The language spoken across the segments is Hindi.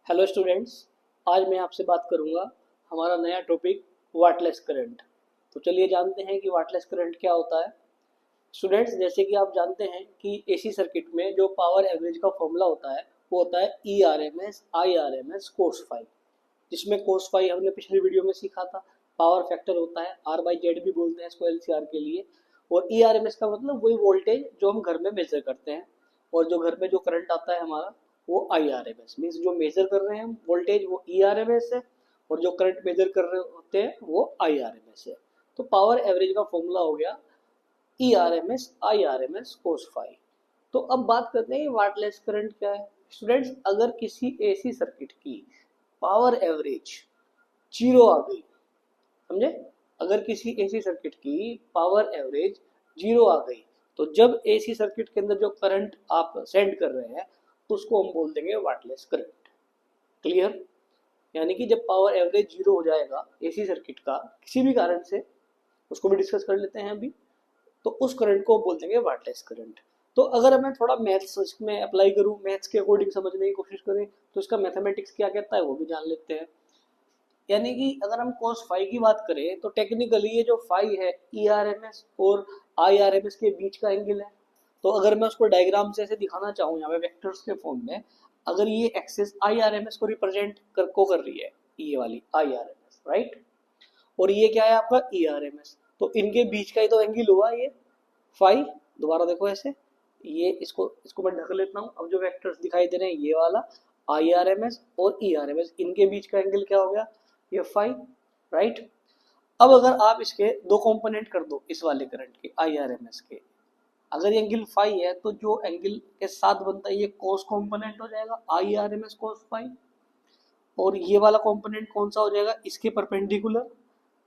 हेलो स्टूडेंट्स, आज मैं आपसे बात करूंगा हमारा नया टॉपिक वाटलेस करंट। तो चलिए जानते हैं कि वाटलेस करंट क्या होता है। स्टूडेंट्स, जैसे कि आप जानते हैं कि एसी सर्किट में जो पावर एवरेज का फॉर्मूला होता है वो होता है E R M S I R M S cos phi, जिसमें कोस फाई हमने पिछली वीडियो में सीखा था। पावर फैक्टर होता है, आर बाई जेड भी बोलते हैं इसको एलसीआर के लिए। और ई आर एम एस का मतलब वही वोल्टेज जो हम घर में मेजर करते हैं, और जो घर में जो करंट आता है हमारा वो I R M S means जो मेजर कर रहे हैं हम वोल्टेज वो ई आर एम एस है, और जो करंट मेजर कर रहे होते हैं वो आई आर एम एस है। तो पावर एवरेज का फॉर्मूला हो गया E R M S I R M S cos phi. तो अब बात करते हैं वाटलेस करंट क्या है। स्टूडेंट्स, अगर किसी एसी सर्किट की पावर एवरेज जीरो आ गई, समझे, अगर किसी एसी सर्किट की पावर एवरेज जीरो आ गई, तो जब एसी सर्किट के अंदर जो करंट आप सेंड कर रहे हैं उसको हम बोल देंगे वाटलेस करंट। क्लियर? यानी कि जब पावर एवरेज जीरो हो जाएगा एसी सर्किट का किसी भी कारण से, उसको भी डिस्कस कर लेते हैं अभी, तो उस करंट को बोल देंगे वाटलेस करंट। तो अगर मैं थोड़ा मैथ्स इसमें अप्लाई करूं, मैथ्स के अकॉर्डिंग समझने की कोशिश करें, तो इसका मैथमेटिक्स क्या कहता है वो भी जान लेते हैं। यानी कि अगर हम कोस फाई की बात करें तो टेक्निकली ये जो फाई है ई आर एम एस और आई आर एम एस के बीच का एंगल है। तो अगर मैं उसको डायग्राम से ऐसे दिखाना चाहूँ यहाँ पे वेक्टर्स के फॉर्म में, अगर ये axis I R M S को रिप्रेजेंट कर रही है, ये वाली I R M S, right, और ये क्या है आपका ई आर एम एस, तो इनके बीच का ही तो एंगल हुआ ये फाई। दोबारा देखो ऐसे, ये इसको इसको मैं ढक लेता हूँ। अब जो वेक्टर्स दिखाई दे रहे हैं ये वाला आई आर एम एस और ई आर एम एस, इनके बीच का एंगल क्या हो गया, ये फाई, राइट। अब अगर आप इसके दो कंपोनेंट कर दो इस वाले करंट के आई आर एम एस के, अगर ये एंगल फाई है तो जो एंगल के साथ बनता है ये कोस कंपोनेंट हो जाएगा I R M S cos phi, और ये वाला कंपोनेंट कौन सा हो जाएगा, इसके perpendicular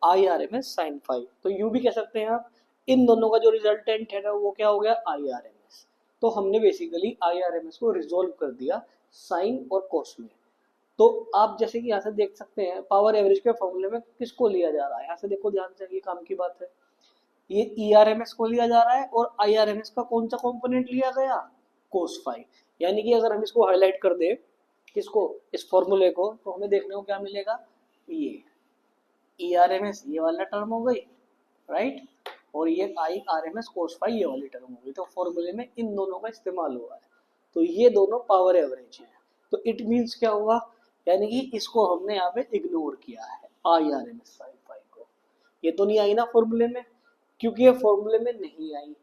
I R M S sine phi. तो यूं भी कह सकते हैं आप, इन दोनों का जो रिजल्टेंट है ना वो क्या हो गया, आई आर एम एस। तो हमने basically I R M S को रिजोल्व कर दिया साइन और कोस में। तो आप जैसे कि यहाँ से देख सकते हैं पावर एवरेज के फॉर्मूले में किसको लिया जा रहा है, यहाँ से देखो ध्यान से, ये काम की बात है। ये ई आर एम एस को लिया जा रहा है और आई आर एम एस का कौन सा कंपोनेंट लिया गया, कोस फाई। यानी कि अगर हम इसको हाईलाइट कर दें, किसको, इस फॉर्मूले को, तो हमें देखने को क्या मिलेगा, ये ई आर एम एस ये वाला टर्म हो गई, राइट, और ये I R M S cos phi ये वाली टर्म हो गई। तो फॉर्मूले में इन दोनों का इस्तेमाल हुआ है, तो ये दोनों पावर एवरेज है। तो इट मीन्स क्या हुआ, यानी कि इसको हमने यहाँ पे इग्नोर किया है I R M S sine phi को। ये तो नहीं आई ना फॉर्मूले में, क्योंकि ये फॉर्मूले में नहीं आई,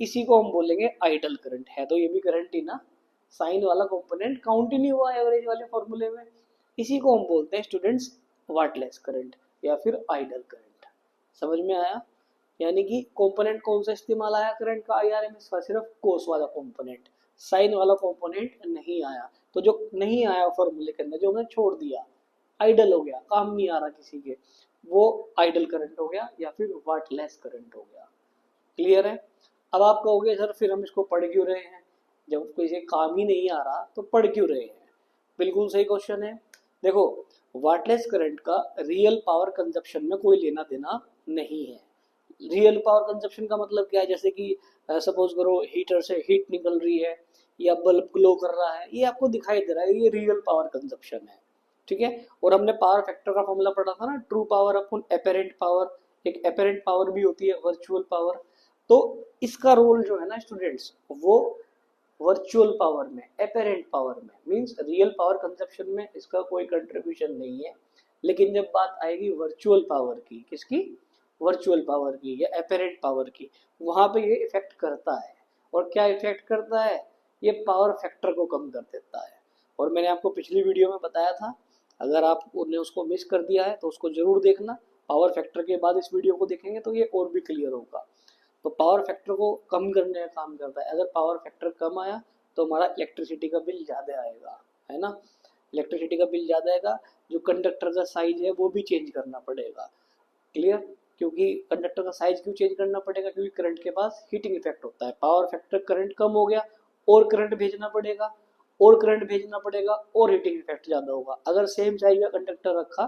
इसी को हम बोलेंगे आइडल करंट। है तो ये भी करंट ही ना, साइन वाला कंपोनेंट काउंट ही नहीं हुआ एवरेज वाले फॉर्मूले में। इसी को हम बोलते हैं स्टूडेंट्स वाटलेस करंट या फिर आइडल करंट। समझ में आया? यानी कि कंपोनेंट कौन सा इस्तेमाल आया करंट का आई आर एम एस का, सिर्फ कोस वाला कंपोनेंट, साइन वाला कंपोनेंट नहीं आया। तो जो नहीं आया फॉर्मूले के अंदर, जो हमने छोड़ दिया, आइडल हो गया, काम नहीं आ रहा किसी के, वो आइडल करंट हो गया या फिर वाटलेस करंट हो गया। क्लियर है? अब आप कहोगे सर फिर हम इसको पढ़ क्यों रहे हैं, जब किसी काम ही नहीं आ रहा तो पढ़ क्यों रहे हैं। बिल्कुल सही क्वेश्चन है। देखो, वाटलेस करंट का रियल पावर कंजप्शन में कोई लेना देना नहीं है। रियल पावर कंजप्शन का मतलब क्या है, जैसे कि सपोज करो हीटर से हीट निकल रही है या बल्ब ग्लो कर रहा है, ये आपको दिखाई दे रहा है, ये रियल पावर कंजप्शन है, ठीक है। और हमने पावर फैक्टर का फॉर्मूला पढ़ा था ना, ट्रू पावर अपन एपेरेंट पावर, एक एपेरेंट पावर भी होती है वर्चुअल पावर। तो इसका रोल जो है ना स्टूडेंट्स, वो वर्चुअल पावर में, एपेरेंट पावर में, मींस रियल पावर कंजप्शन में इसका कोई कंट्रीब्यूशन नहीं है। लेकिन जब बात आएगी वर्चुअल पावर की, किसकी, वर्चुअल पावर की या एपेरेंट पावर की, वहां पे ये इफेक्ट करता है। और क्या इफेक्ट करता है, ये पावर फैक्टर को कम कर देता है। और मैंने आपको पिछली वीडियो में बताया था, अगर आपने उसको मिस कर दिया है तो उसको जरूर देखना। पावर फैक्टर के बाद इस वीडियो को देखेंगे तो ये और भी क्लियर होगा। तो पावर फैक्टर को कम करने का काम करता है। अगर पावर फैक्टर कम आया तो हमारा इलेक्ट्रिसिटी का बिल ज़्यादा आएगा, है ना, इलेक्ट्रिसिटी का बिल ज़्यादा आएगा। जो कंडक्टर का साइज है वो भी चेंज करना पड़ेगा। क्लियर? क्योंकि कंडक्टर का साइज क्यों चेंज करना पड़ेगा, क्योंकि करंट के पास हीटिंग इफेक्ट होता है। पावर फैक्टर करंट कम हो गया और करंट भेजना पड़ेगा, और करंट भेजना पड़ेगा और हीटिंग इफेक्ट ज़्यादा होगा। अगर सेम साइज का कंडक्टर रखा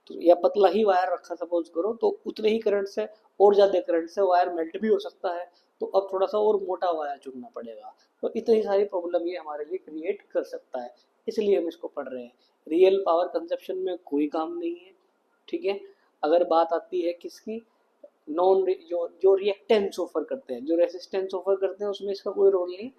तो, या पतला ही वायर रखा सपोज करो, तो उतने ही करंट से और ज़्यादा करंट से वायर मेल्ट भी हो सकता है। तो अब थोड़ा सा और मोटा वायर चुनना पड़ेगा। तो इतनी सारी प्रॉब्लम ये हमारे लिए क्रिएट कर सकता है। इसलिए हम इसको पढ़ रहे हैं। रियल पावर कंजप्शन में कोई काम नहीं है, ठीक है। अगर बात आती है किसकी, नॉन जो जो रिएक्टेंस ऑफर करते हैं, जो रेसिस्टेंस ऑफर करते हैं, उसमें इसका कोई रोल नहीं।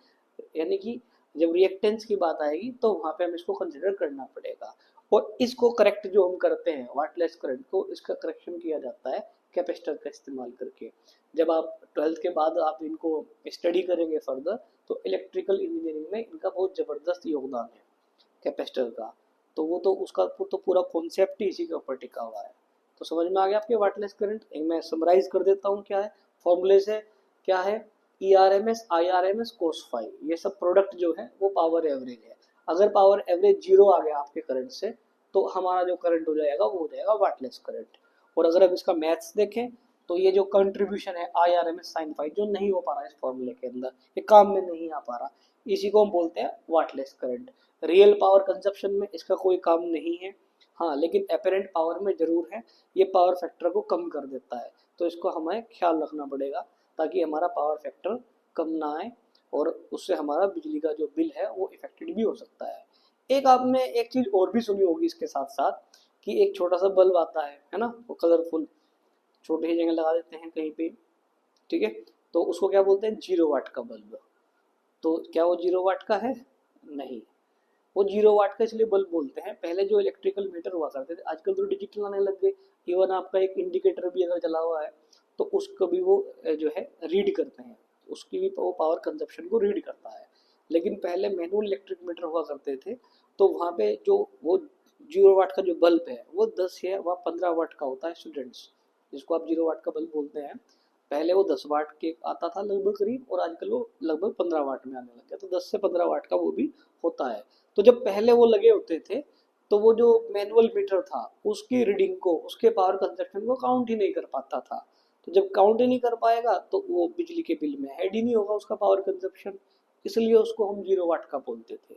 यानी कि जब रिएक्टेंस की बात आएगी तो वहाँ पे हम इसको कंसिडर करना पड़ेगा। और इसको करेक्ट जो हम करते हैं वाटलेस करंट को, इसका करेक्शन किया जाता है कैपेसिटर का इस्तेमाल करके। जब आप 12th के बाद आप इनको स्टडी करेंगे फर्दर, तो इलेक्ट्रिकल इंजीनियरिंग में इनका बहुत ज़बरदस्त योगदान है कैपेसिटर का। तो वो तो उसका तो पूरा कॉन्सेप्ट ही इसी के ऊपर टिका हुआ है। तो समझ में आ गया आपके वाटलेस करंट। एक मैं समराइज कर देता हूँ क्या है फॉर्मूले से। क्या है, ERMS IRMS cos फाई, ये सब प्रोडक्ट जो है वो पावर एवरेज है। अगर पावर एवरेज 0 आ गया आपके करंट से, तो हमारा जो करंट हो जाएगा वो हो जाएगा वाटलेस करंट। और अगर हम इसका मैथ्स देखें, तो ये जो कंट्रीब्यूशन है IRMS साइन फाई, जो नहीं हो पा रहा है इस फॉर्मूले के अंदर, ये काम में नहीं आ पा रहा, इसी को हम बोलते हैं wattless current. Real power consumption में इसका कोई काम नहीं है, हाँ, लेकिन अपेरेंट पावर में जरूर है। ये पावर फैक्टर को कम कर देता है, तो इसको हमें ख्याल रखना पड़ेगा ताकि हमारा पावर फैक्टर कम ना आए, और उससे हमारा बिजली का जो बिल है वो इफेक्टेड भी हो सकता है। एक आपने एक चीज और भी सुनी होगी इसके साथ साथ, कि एक छोटा सा बल्ब आता है ना, वो कलरफुल, छोटी ही जगह लगा देते हैं कहीं पे, ठीक है। तो उसको क्या बोलते हैं, 0 वाट का बल्ब। तो क्या वो 0 वाट का है? नहीं, वो 0 वाट का इसलिए बल्ब बोलते हैं। पहले जो इलेक्ट्रिकल मीटर हुआ करते थे, आजकल तो डिजिटल आने लग गए। इवन आपका एक इंडिकेटर भी अगर जला हुआ है तो उसको भी वो जो है रीड करते हैं, उसकी भी वो पावर कंजप्शन को रीड करता है। लेकिन पहले मैनुअल इलेक्ट्रिक मीटर हुआ करते थे, तो वहाँ पे जो वो 0 वाट का जो बल्ब है वो 10 या वह 15 वाट का होता है स्टूडेंट्स, जिसको आप 0 वाट का बल्ब बोलते हैं। पहले वो 10 वाट के आता था लगभग करीब, और आजकल वो लगभग 15 वाट में आने लग गया। तो 10 से 15 वाट का वो भी होता है। तो जब पहले वो लगे होते थे, तो वो जो मैनुअल मीटर था उसकी रीडिंग को, उसके पावर कंजप्शन को काउंट ही नहीं कर पाता था। तो जब काउंट ही नहीं कर पाएगा तो वो बिजली के बिल में ऐड ही नहीं होगा उसका पावर कंजप्शन। इसलिए उसको हम 0 वाट का बोलते थे,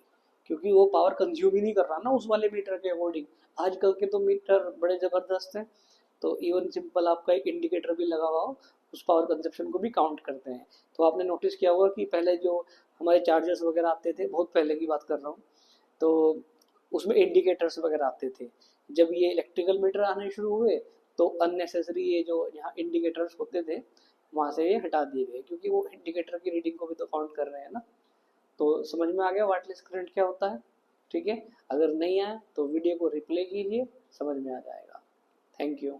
क्योंकि वो पावर कंज्यूम ही नहीं कर रहा ना उस वाले मीटर के अकॉर्डिंग। आजकल के तो मीटर बड़े ज़बरदस्त हैं, तो इवन सिंपल आपका एक इंडिकेटर भी लगा हुआ हो, उस पावर कंजप्शन को भी काउंट करते हैं। तो आपने नोटिस किया होगा कि पहले जो हमारे चार्जर्स वगैरह आते थे, बहुत पहले की बात कर रहा हूँ, तो उसमें इंडिकेटर्स वगैरह आते थे। जब ये इलेक्ट्रिकल मीटर आने शुरू हुए, तो अननेसेसरी ये जो यहाँ इंडिकेटर्स होते थे वहाँ से ये हटा दिए गए, क्योंकि वो इंडिकेटर की रीडिंग को भी तो काउंट कर रहे हैं ना। तो समझ में आ गया वाटलेस करंट क्या होता है, ठीक है। अगर नहीं आया तो वीडियो को रिप्ले कीजिए, समझ में आ जाएगा। Thank you.